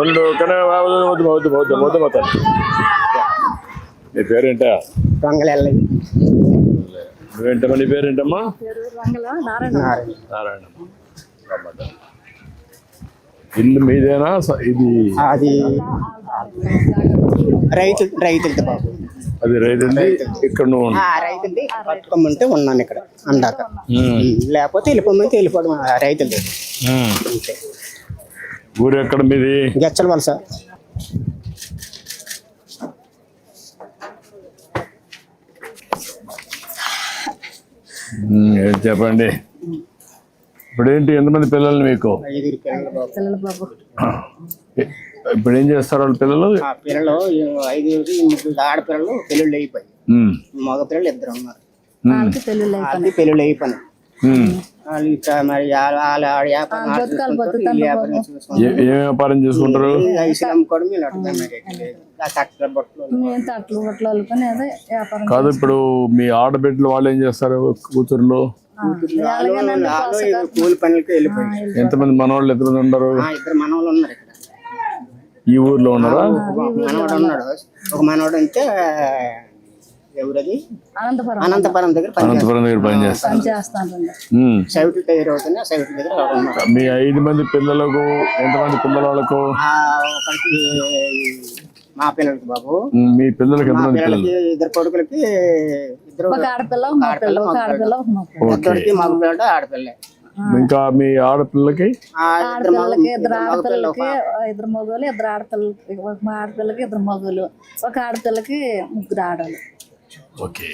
ಒಂದು ಕನ್ನಡ మొత్తం నీ పేరేంటా? నువ్వేంటమ్మా? నీ పేరేంటమ్మా? నారాయణ. ఇల్లు మీదేనా? ఇది అది రైతులది బాబు. అది రైతులది. ఇక్కడ నువ్వు రైతులది పట్టుకోమంటే ఉన్నాను ఇక్కడ అందాక. లేకపోతే వెళ్ళిపోమంటే వెళ్ళిపోవడం రైతులది. ఊరు ఎక్కడ మీది? గెచ్చల వలస. చెప్పండి. ఇప్పుడేంటి, ఎంతమంది పిల్లలు మీకు? 5 పిల్లలు బాబు. ఇప్పుడు ఏం చేస్తారు వాళ్ళు పిల్లలు? పిల్లలు 5 ఆడపిల్లలు పెళ్ళిళ్ళు అయిపోయి, మగ పిల్లలు 2 ఉన్నారు. పెళ్ళిళ్ళు అయిపోయి ఏం వ్యాపారం చేసుకుంటారు? కాదు, ఇప్పుడు మీ ఆడబిడ్డలు వాళ్ళు ఏం చేస్తారు? కూతుర్లు కూలి పనులకి వెళ్ళిపోయి. ఎంతమంది మనవాళ్ళు? ఎంతమంది ఉన్నారు? 2 మనవాళ్ళు ఉన్నారు ఇక్కడ. ఈ ఊర్లో ఉన్నారా? మనవాడు ఉన్నాడు. ఒక మనవాడు అంటే ఎవరది అనంతపురం దగ్గర పని చేస్తారు. సైట్లు తయారు అవుతున్నాయి. సైట్ల దగ్గర మీ 5 మంది పిల్లలకు ఎంతమంది పిల్లలకు? మా పిల్లలకి బాబు. మీ పిల్లలకి ఎంతమంది పిల్లలు? 2 కొడుకులకి 2 ఆడపిల్ల, మగ పిల్లడు ఆడపిల్ల. ఇంకా మీ ఆడపిల్లకి? 2 ఆడపిల్లకి 2 మగోళ్ళు, 2 ఆడపిల్లలకి. ఒక ఆడపిల్లకి 2 మగోళ్ళు, ఒక ఆడపిల్లకి 3 ఆడవాళ్ళు. ఓకే.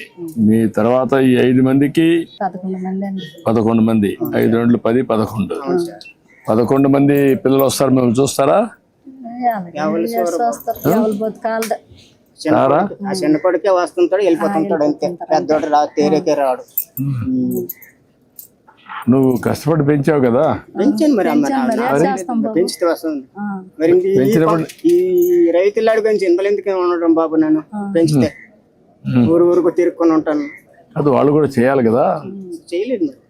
మీ తర్వాత ఈ 5 మందికి 11 మంది అండి. 11 మంది. 5 2 10 11 మంది పిల్లలు వస్తారు. మేము చూస్తారా? చిన్న కొడుకే వస్తుంటాడు, వెళ్ళిపోతుంటాడు అంతే. పెద్దోడు తేరేకే రాడు. నువ్వు కష్టపడి పెంచావు కదా? పెంచాను మరి. పెంచితే వస్తుంది మరి. ఈ రైతులు అడిగి ఇంతలో ఎందుకు ఉండడం బాబు? నేను పెంచితే ఊరుకు తిరుక్కొని ఉంటాను. అది వాళ్ళు కూడా చేయాలి కదా? చేయలేదు మరి.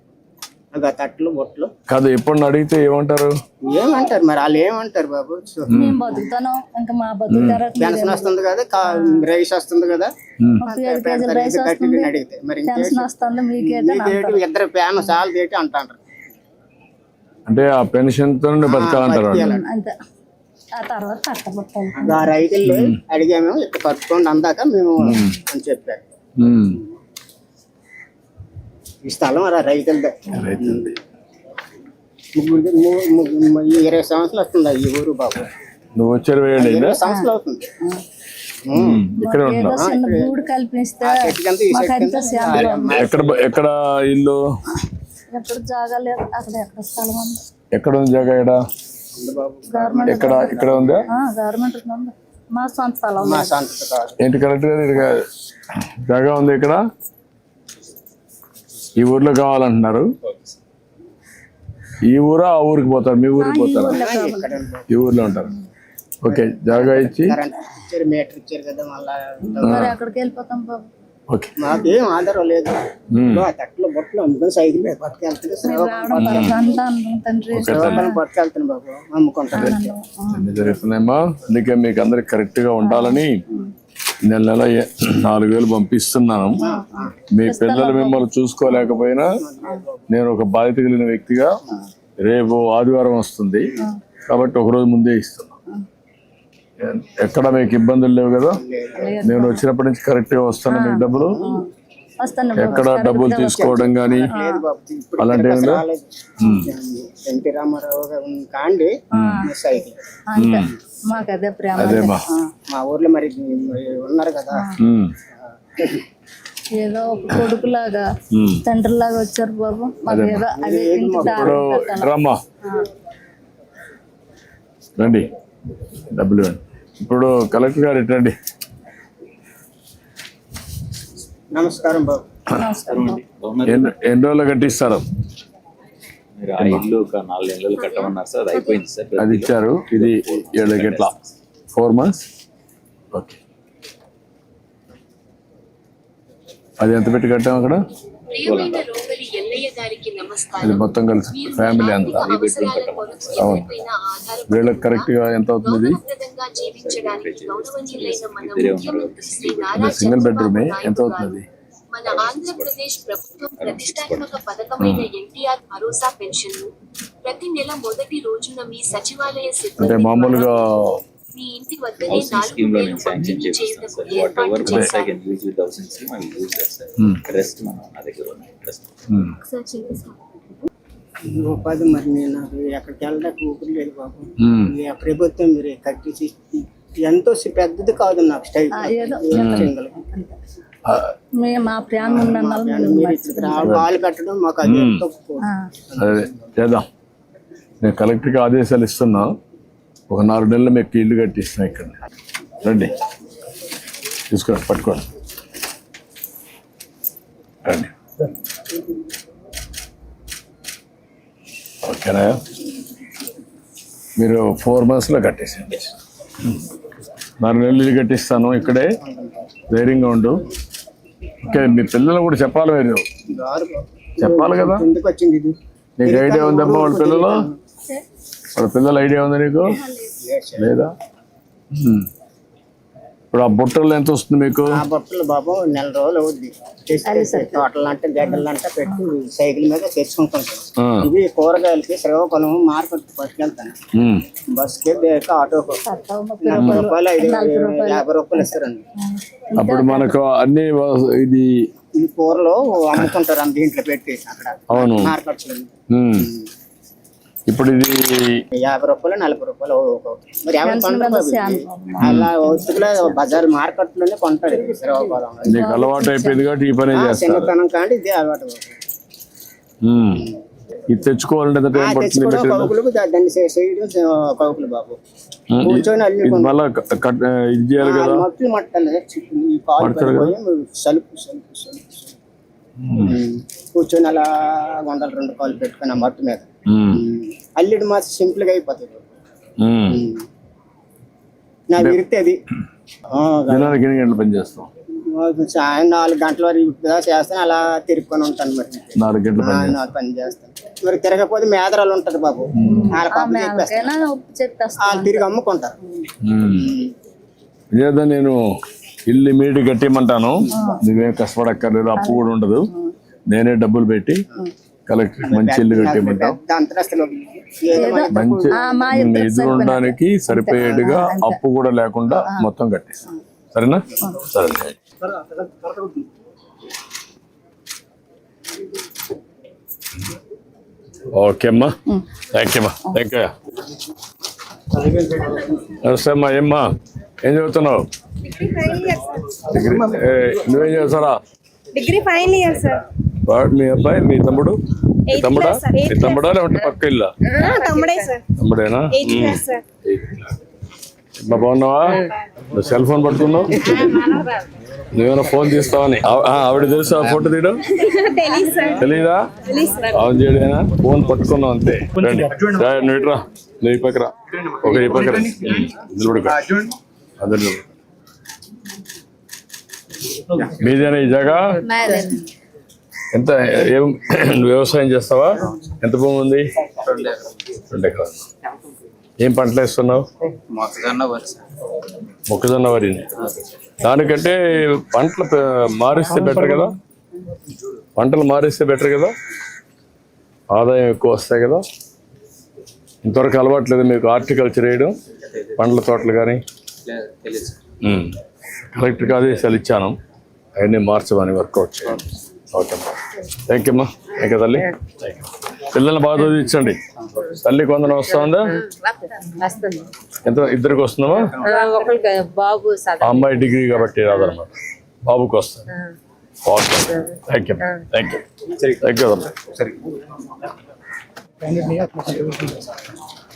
తట్లు బొట్లు కాదు. ఎప్పుడు అడిగితే ఏమంటారు? ఏమంటారు మరి వాళ్ళు? ఏమంటారు బాబు? పెన్షన్ వస్తుంది కదా, రైస్ వస్తుంది కదా అడిగితే మరి 2 ఫ్యాన్ చాలు తేటి అంటారు. అంటే ఆ పెన్షన్ తో బతకాలంటారు. రైతులు అడిగాము, ఇక్కడ కట్టుకోండి అందాక మేము అని చెప్పారు. ఈ స్థలం రైతులదే. 20 సంవత్సరాలు వస్తుంది ఈ ఊరు బాబు. నువ్వు వచ్చారు? 20 సంవత్సరాలు అవుతుంది. ఎక్కడ ఇల్లు? ఎక్కడ ఉంది జాగా? ఇక్కడ ఉందా? మా సొంత స్థలం. ఏంటి కరెక్ట్ గా జాగా ఉంది ఇక్కడ? ఈ ఊర్లో కావాలంటున్నారు. ఈ ఊరా ఆ ఊరికి పోతారు? మీ ఊరికి పోతారా? ఈ ఊర్లో ఉంటారు. ఓకే. జాగా ఇచ్చి మీటర్ ఇచ్చారు కదా, అక్కడికి వెళ్ళిపోతాం బాబు. ఓకే. మాకేం ఆధారం లేదు. తట్లో బొట్లు అందుకని సైకిల్ పట్టుకెళ్తాను బాబు. అన్ని జరుగుతున్నాయమ్మా. అందుకే మీకు అందరికి కరెక్ట్ గా ఉండాలని నెల 4,000 పంపిస్తున్నాను. మీ పిల్లలు మిమ్మల్ని చూసుకోలేకపోయినా నేను ఒక బాధ్యత కలిగిన వ్యక్తిగా రేపు ఆదివారం వస్తుంది కాబట్టి ఒకరోజు ముందే ఇస్తున్నాను. ఎక్కడ మీకు ఇబ్బందులు లేవు కదా? నేను వచ్చినప్పటి నుంచి కరెక్ట్ గా వస్తాను. మీకు డబ్బులు ఎక్కడ డబ్బులు తీసుకోవడం కానీ అలాంటి ఎన్టీ రామారావు కాండి అదేమా. మా ఊర్లో మరి ఉన్నారు కదా, ఏదో ఒక కొడుకులాగా తండ్రి లాగా వచ్చారు బాబు. రమ్మా రండి, డబ్బులు ఇవ్వండి. ఇప్పుడు కలెక్టర్ గారు రండి. నమస్కారం బాబు. ఎన్ని రోజులు కట్టిస్తారు? ఇల్లు ఒక 4 నెలలు కట్టమన్నారు సార్. అది అయిపోయింది సార్. అది ఇచ్చారు. ఇది 7 గంటల 4 months. ఓకే. అది ఎంత పెట్టి కట్టాము అక్కడ? ఎల్లయ్య గారికి ఇది నమస్కారం. మొత్తం కలిసి ఫ్యామిలీ అంతా. అవసరాల కొరకు ఎవరిపైన వీళ్ళకి కరెక్ట్ గా ఎంత అవుతుంది ఇది? గౌరవప్రదంగా జీవించడానికి గౌరవనీయులైన మన ముఖ్యమంత్రి శ్రీ నారా సింగిల్ బెడ్రూమే చంద్రబాబు ఎంత నాయుడు అవుతుంది? గారు మన ఆంధ్రప్రదేశ్ ప్రభుత్వం ప్రతిష్టాత్మక పథకమైన ఎన్టీఆర్ భరోసా పెన్షన్ ప్రతి నెల మొదటి రోజున మీ సచివాలయ అంటే సిబ్బంది మామూలుగా మీ ఇంటి వద్దనే హౌసింగ్ స్కీమ్ లో 4,000 నేను శాంక్షన్ పంపిణీ చేపిస్తాను చేయటకు సార్. వాట్ ఎవర్ ఏర్పాటు వన్స్ ఐ చేశారు. Can use with housing scheme I use that sir. Rest మనం నా దగ్గర ఉన్నాయి రెస్ట్. ఈ ఉపాధి మరి నేను నాకు ఎక్కడికి వెళ్ళడానికి ఊపిరి లేదు బాబు. ఉమ్. ఈ ప్రభుత్వం మీరు కట్టించి ఎంతో పెద్దది కాదు నాకు స్టైల్ ఏదో సింగల్. మేము మా ప్రాణం ఉన్నన్నాళ్ళు మీరు ఇక్కడ కాలు పెట్టడం మాకు అది తక్కువ. అదే చేద్దాం. నేను కలెక్టర్కి ఆదేశాలు ఇస్తున్నా. ఒక 4 నెలలు మీకు ఇల్లు కట్టిస్తున్నా ఇక్కడ. రండి తీసుకోండి, పట్టుకోండి రండి. ఓకేనా? మీరు 4 monthsలో కట్టేసేయండి. 4 నెలలు ఇల్లు కట్టిస్తాను ఇక్కడే. ధైర్యంగా ఉండు. ఓకే, మీ పిల్లలు కూడా చెప్పాలి. మీరు చెప్పాలి కదా. ఎందుకు వచ్చింది ఇది? నీకు ఐడియా ఉందమ్మా వాళ్ళ పిల్లలు? వాళ్ళ పిల్లల ఐడియా ఉంది నీకు లేదా? ఇప్పుడు ఆ బుట్టలు ఎంత వస్తుంది మీకు? ఆ బట్టలు బాబు నెల రోజులు అవుద్ది. తోటలు అంటే గడ్డలు అంటే పెట్టి సైకిల్ మీద తెచ్చుకుంటుంటాను. ఆ, ఇవి కూరగాయలకి శ్రీకాకుళం మార్కెట్ పట్టుకెళ్తాను. ఉమ్, బస్కి ఆటోకు 40 రూపాయలు 50 రూపాయలు ఇస్తారండి. అప్పుడు మనకు అన్ని ఇది ఈ కూరలు అమ్ముకుంటారు అంత దీంట్లో పెట్టి అక్కడ అవును. మార్కెట్స్ లో. ఉమ్. ఇప్పుడు ఇది 50 రూపాయలు 40 రూపాయలు మరి ఎవరు కొంటారు బాబు ఇది? అలా వస్తువులే బజార్ మార్కెట్ లోనే కొంటారు ఇది శ్రీకాకుళంలో. నీకు అలవాటు అయిపోయింది కాబట్టి ఈ పనే చేస్తారు. చిన్నతనం కానీ ఇదే అలవాటు బాబు. ఉమ్. ఇది తెచ్చుకోవాలంటే ఎంత టైం పడుతుంది తెచ్చుకోవడం మెటీరియల్? కౌకులకు దాన్ని చేయడం కౌకులు బాబు. ఉమ్, కూర్చొని అల్లి ఇది మళ్ళా ఇది చేయాలి కదా. మట్టి మట్టాలి ఈ కాలు పడిపోయి సలుపు సలుపు సలుపు కూర్చొని అలా 2 కాలు పెట్టుకుని ఆ మట్టి మీద ఉమ్, అల్లిడి మాత్రం సింపుల్ గా అయిపోతుంది. ఉమ్. నా విరితే అది దినానికి ఎన్ని గంటలు పని చేస్తాం? సాయం 4 గంటల వరకు చేస్తాను. అలా తిరుక్కొని ఉంటాను. మరి 4 గంటలు పని చేస్తాం. 4 పని చేస్తాను. మరి తిరగకపోతే మేదరాలు ఉంటది బాబు. వాళ్ళ పాప చెప్పేస్తాను. చెప్పేస్తా వాళ్ళు తిరిగి అమ్ముకుంటారు. లేదా నేను ఇల్లు ఇమీడియట్ కట్టేయమంటాను. నువ్వేం కష్టపడక్కర్లేదు, అప్పు కూడా ఉండదు. నేనే డబ్బులు పెట్టి కలెక్టర్ మంచి ఇల్లు కట్టేయమంటాం. పెద్ద అంతరస్తులు మంచి ఎదురు ఉండడానికి సరిపోయేట్టుగా అప్పు కూడా లేకుండా మొత్తం కట్టేస్తాం. సరేనా? సరే. ఓకే అమ్మా, థ్యాంక్ యూ అమ్మా, థ్యాంక్ యూ. నమస్తే అమ్మా. ఏమ్మా ఏం చదువుతున్నావు? డిగ్రీ. నువ్వేం చదువుతారా? Degree final year sir. వాడు మీ అబ్బాయి, మీ తమ్ముడు? మీ తమ్ముడా? మీ తమ్ముడా లేకుంటే పక్క ఇల్లా? తమ్ముడే సార్. తమ్ముడేనా? 8th class sir. అమ్మా బాగున్నావా? నువ్వు సెల్ ఫోన్ పట్టుకున్నావు? నువ్వేమైనా ఫోన్ తీస్తావని ఆవిడ తెలుసు ఆ ఫోటో తీయడం? తెలీదు సార్. తెలీదా? అవును చేయడేనా? ఫోన్ పట్టుకున్నావు అంతే. రండి నువ్వు ఇట్రా, నువ్వు ఈ పక్కరా, ఒక ఈ పక్కరా నిలబడుకో. అందరు మీదేనా ఈ జాగా? ఎంత ఏం నువ్వు వ్యవసాయం చేస్తావా? ఎంత భూమి ఉంది? 2 ఎకరాలు. ఏం పంటలు వేస్తున్నావు? మొక్కజొన్న వరిని. దానికంటే పంటలు మారిస్తే బెటర్ కదా. పంటలు మారిస్తే బెటర్ కదా, ఆదాయం ఎక్కువ వస్తాయి కదా. ఇంతవరకు అలవాట్లేదు మీకు హార్టికల్చర్ వేయడం, పండ్ల తోటలు కానీ? కలెక్టర్కి ఆదేశాలు ఇచ్చాను, అవన్నీ మార్చమని వర్కౌట్ చేయండి. ఓకే అమ్మా, థ్యాంక్ యూ అమ్మా. థ్యాంక్ యూ తల్లి. Thank you. పిల్లల్ని బాగా చదివించండి. తల్లికి వందనం వస్తా ఉందా? ఎంత ఇద్దరికి వస్తుందమ్మా? బాబు ఆ అమ్మాయి డిగ్రీ కాబట్టి రాదన్నమాట, బాబుకి వస్తుంది. Okay, thank you thank you thank you.